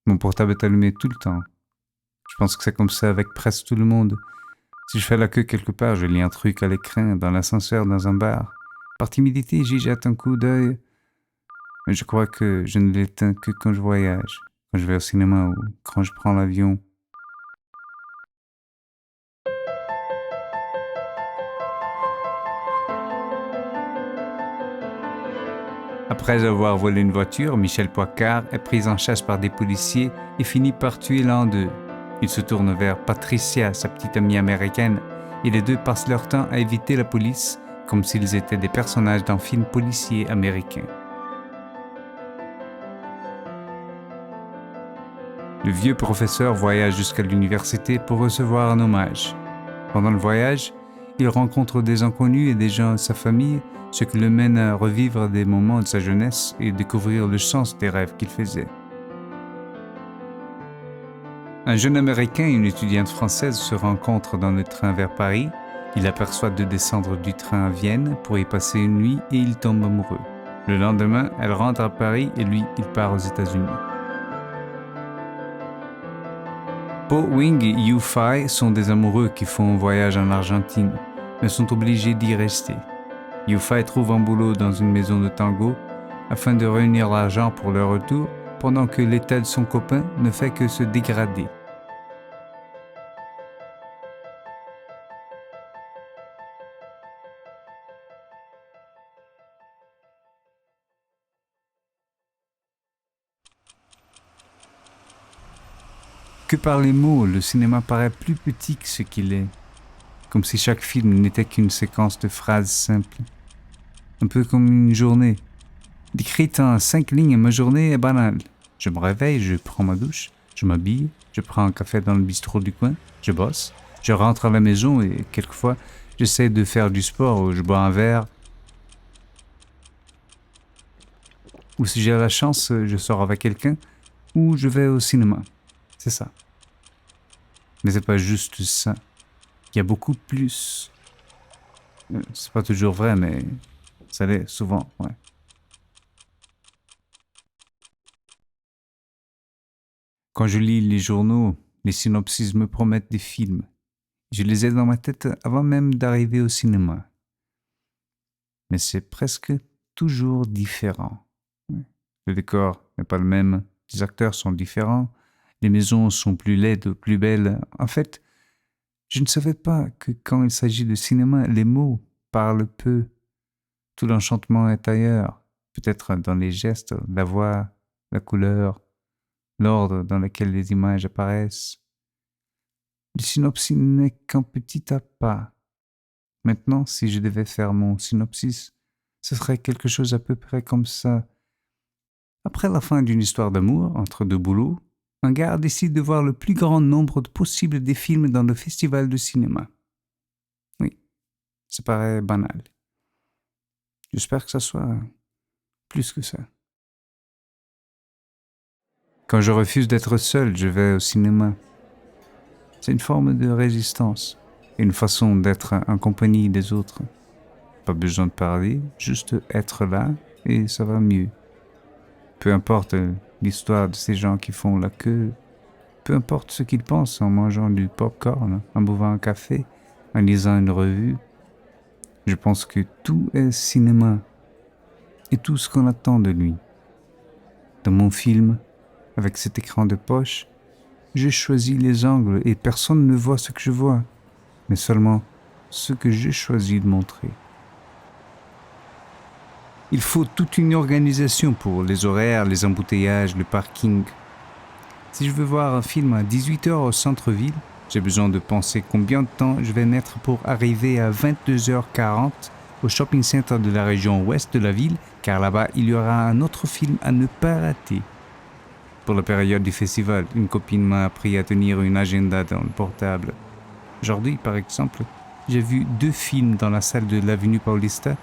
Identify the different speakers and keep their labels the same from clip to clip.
Speaker 1: Mon portable est allumé tout le temps. Je pense que c'est comme ça avec presque tout le monde. Si je fais la queue quelque part, je lis un truc à l'écran, dans l'ascenseur, dans un bar. Par timidité, j'y jette un coup d'œil, mais je crois que je ne l'éteins que quand je voyage, quand je vais au cinéma ou quand je prends l'avion. Après avoir volé une voiture, Michel Poicard est pris en chasse par des policiers et finit par tuer l'un d'eux. Il se tourne vers Patricia, sa petite amie américaine, et les deux passent leur temps à éviter la police comme s'ils étaient des personnages d'un film policier américain. Le vieux professeur voyage jusqu'à l'université pour recevoir un hommage. Pendant le voyage, il rencontre des inconnus et des gens de sa famille, ce qui le mène à revivre des moments de sa jeunesse et découvrir le sens des rêves qu'il faisait. Un jeune Américain et une étudiante française se rencontrent dans le train vers Paris. Il aperçoit de descendre du train à Vienne pour y passer une nuit et ils tombent amoureux. Le lendemain, elle rentre à Paris et lui, il part aux États-Unis. Po Wing et Yu Fai sont des amoureux qui font un voyage en Argentine, mais sont obligés d'y rester. Yu Fai trouve un boulot dans une maison de tango afin de réunir l'argent pour leur retour, pendant que l'état de son copain ne fait que se dégrader. Que par les mots, le cinéma paraît plus petit que ce qu'il est, comme si chaque film n'était qu'une séquence de phrases simples. Un peu comme une journée. Décrite en 5 lignes, ma journée est banale. Je me réveille, je prends ma douche, je m'habille, je prends un café dans le bistrot du coin, je bosse, je rentre à la maison et quelquefois j'essaie de faire du sport ou je bois un verre. Ou si j'ai la chance, je sors avec quelqu'un ou je vais au cinéma. C'est ça. Mais c'est pas juste ça. Il y a beaucoup plus. C'est pas toujours vrai, mais ça l'est souvent, ouais. Quand je lis les journaux, les synopsis me promettent des films. Je les ai dans ma tête avant même d'arriver au cinéma. Mais c'est presque toujours différent. Ouais. Le décor n'est pas le même, les acteurs sont différents, les maisons sont plus laides ou plus belles. En fait, je ne savais pas que quand il s'agit de cinéma, les mots parlent peu. Tout l'enchantement est ailleurs, peut-être dans les gestes, la voix, la couleur, l'ordre dans lequel les images apparaissent. Le synopsis n'est qu'un petit pas. Maintenant, si je devais faire mon synopsis, ce serait quelque chose à peu près comme ça. Après la fin d'une histoire d'amour entre deux boulots, un gars décide de voir le plus grand nombre possible des films dans le festival de cinéma. Oui, ça paraît banal. J'espère que ça soit plus que ça. Quand je refuse d'être seul, je vais au cinéma. C'est une forme de résistance, une façon d'être en compagnie des autres. Pas besoin de parler, juste être là et ça va mieux. Peu importe l'histoire de ces gens qui font la queue, peu importe ce qu'ils pensent en mangeant du popcorn, en buvant un café, en lisant une revue, je pense que tout est cinéma et tout ce qu'on attend de lui. Dans mon film, avec cet écran de poche, je choisis les angles et personne ne voit ce que je vois, mais seulement ce que j'ai choisi de montrer. Il faut toute une organisation pour les horaires, les embouteillages, le parking. Si je veux voir un film à 18h au centre-ville, j'ai besoin de penser combien de temps je vais mettre pour arriver à 22h40 au shopping center de la région ouest de la ville, car là-bas, il y aura un autre film à ne pas rater. Pour la période du festival, une copine m'a appris à tenir une agenda dans le portable. Aujourd'hui, par exemple, j'ai vu 2 films dans la salle de l'avenue Paulista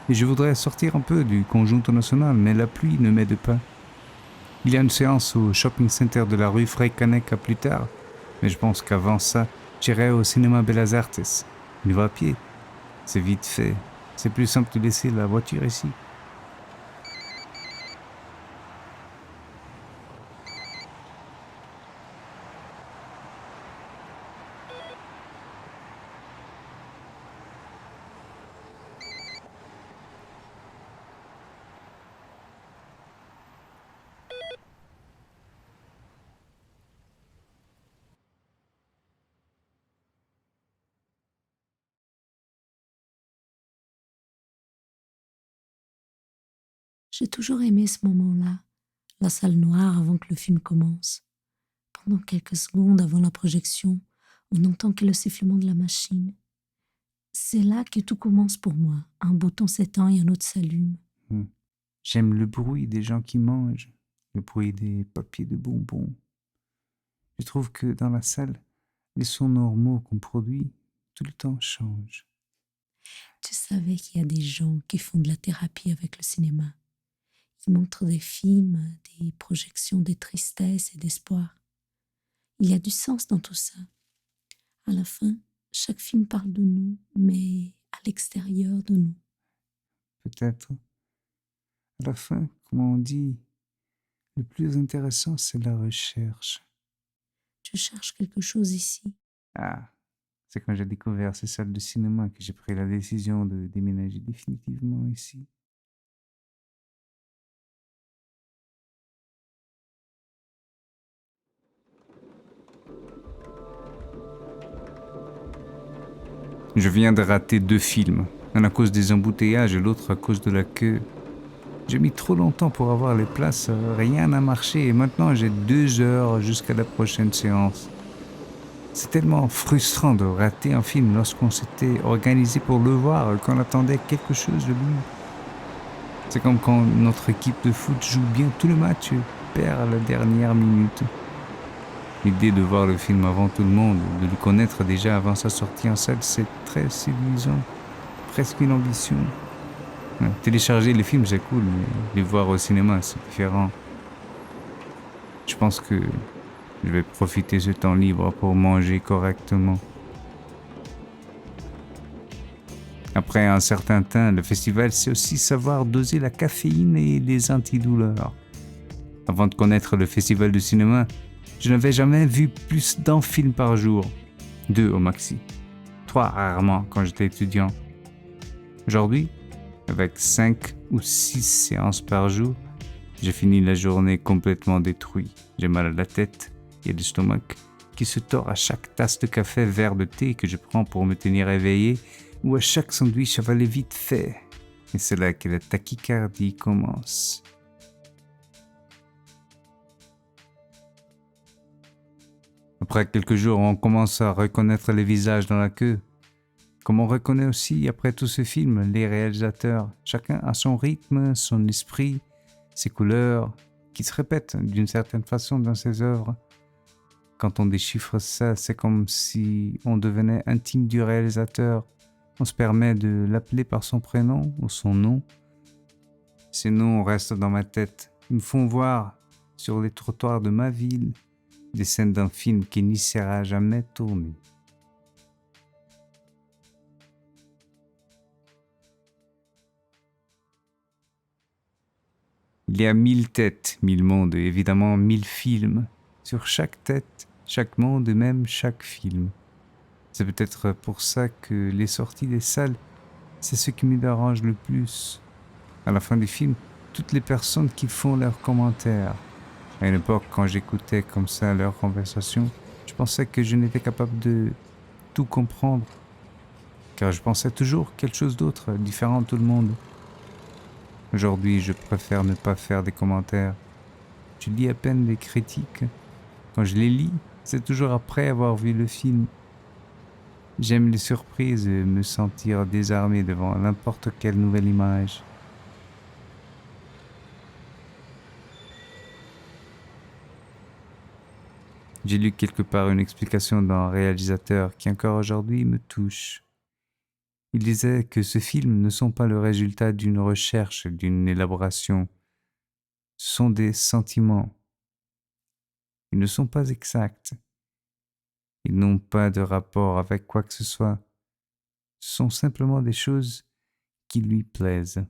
Speaker 1: et je voudrais sortir un peu du conjoncto national, mais la pluie ne m'aide pas. Il y a une séance au shopping center de la rue Frey-Caneca plus tard, mais je pense qu'avant ça, j'irai au cinéma Bellas Artes. Il va à pied. C'est vite fait. C'est plus simple de laisser la voiture ici.
Speaker 2: J'ai toujours aimé ce moment-là, la salle noire avant que le film commence. Pendant quelques secondes avant la projection, on n'entend que le sifflement de la machine. C'est là que tout commence pour moi. Un bouton s'éteint et un autre s'allume.
Speaker 1: Hmm. J'aime le bruit des gens qui mangent, le bruit des papiers de bonbons. Je trouve que dans la salle, les sons normaux qu'on produit tout le temps changent.
Speaker 2: Tu savais qu'il y a des gens qui font de la thérapie avec le cinéma. Ils montrent des films, des projections de tristesse et d'espoir. Il y a du sens dans tout ça. À la fin, chaque film parle de nous, mais à l'extérieur de nous.
Speaker 1: Peut-être, à la fin, comme on dit, le plus intéressant, c'est la recherche.
Speaker 2: Tu cherches quelque chose ici.
Speaker 1: Ah, c'est quand j'ai découvert ces salles de cinéma que j'ai pris la décision de déménager définitivement ici. Je viens de rater 2 films, un à cause des embouteillages et l'autre à cause de la queue. J'ai mis trop longtemps pour avoir les places, rien n'a marché et maintenant j'ai 2 heures jusqu'à la prochaine séance. C'est tellement frustrant de rater un film lorsqu'on s'était organisé pour le voir et qu'on attendait quelque chose de lui. C'est comme quand notre équipe de foot joue bien tout le match et perd à la dernière minute. L'idée de voir le film avant tout le monde, de le connaître déjà avant sa sortie en salle, c'est très séduisant, presque une ambition. Ouais, télécharger les films, c'est cool, mais les voir au cinéma, c'est différent. Je pense que je vais profiter de ce temps libre pour manger correctement. Après un certain temps, le festival, c'est aussi savoir doser la caféine et les antidouleurs. Avant de connaître le festival de cinéma, je n'avais jamais vu plus d'un film par jour. 2 au maxi. 3 rarement quand j'étais étudiant. Aujourd'hui, avec 5 ou 6 séances par jour, j'ai fini la journée complètement détruit. J'ai mal à la tête et l'estomac qui se tord à chaque tasse de café, verre de thé que je prends pour me tenir éveillé ou à chaque sandwich avalé vite fait. Et c'est là que la tachycardie commence. Après quelques jours, on commence à reconnaître les visages dans la queue. Comme on reconnaît aussi, après tout ce film, les réalisateurs. Chacun a son rythme, son esprit, ses couleurs, qui se répètent d'une certaine façon dans ses œuvres. Quand on déchiffre ça, c'est comme si on devenait intime du réalisateur. On se permet de l'appeler par son prénom ou son nom. Ces noms restent dans ma tête. Ils me font voir, sur les trottoirs de ma ville, des scènes d'un film qui n'y sera jamais tourné. Il y a 1000 têtes, 1000 mondes et évidemment 1000 films. Sur chaque tête, chaque monde et même chaque film. C'est peut-être pour ça que les sorties des salles, c'est ce qui me dérange le plus. À la fin du film, toutes les personnes qui font leurs commentaires. À une époque, quand j'écoutais comme ça leurs conversations, je pensais que je n'étais capable de tout comprendre, car je pensais toujours quelque chose d'autre, différent de tout le monde. Aujourd'hui, je préfère ne pas faire des commentaires. Je lis à peine des critiques. Quand je les lis, c'est toujours après avoir vu le film. J'aime les surprises et me sentir désarmé devant n'importe quelle nouvelle image. J'ai lu quelque part une explication d'un réalisateur qui encore aujourd'hui me touche. Il disait que ce film ne sont pas le résultat d'une recherche, d'une élaboration. Ce sont des sentiments. Ils ne sont pas exacts. Ils n'ont pas de rapport avec quoi que ce soit. Ce sont simplement des choses qui lui plaisent.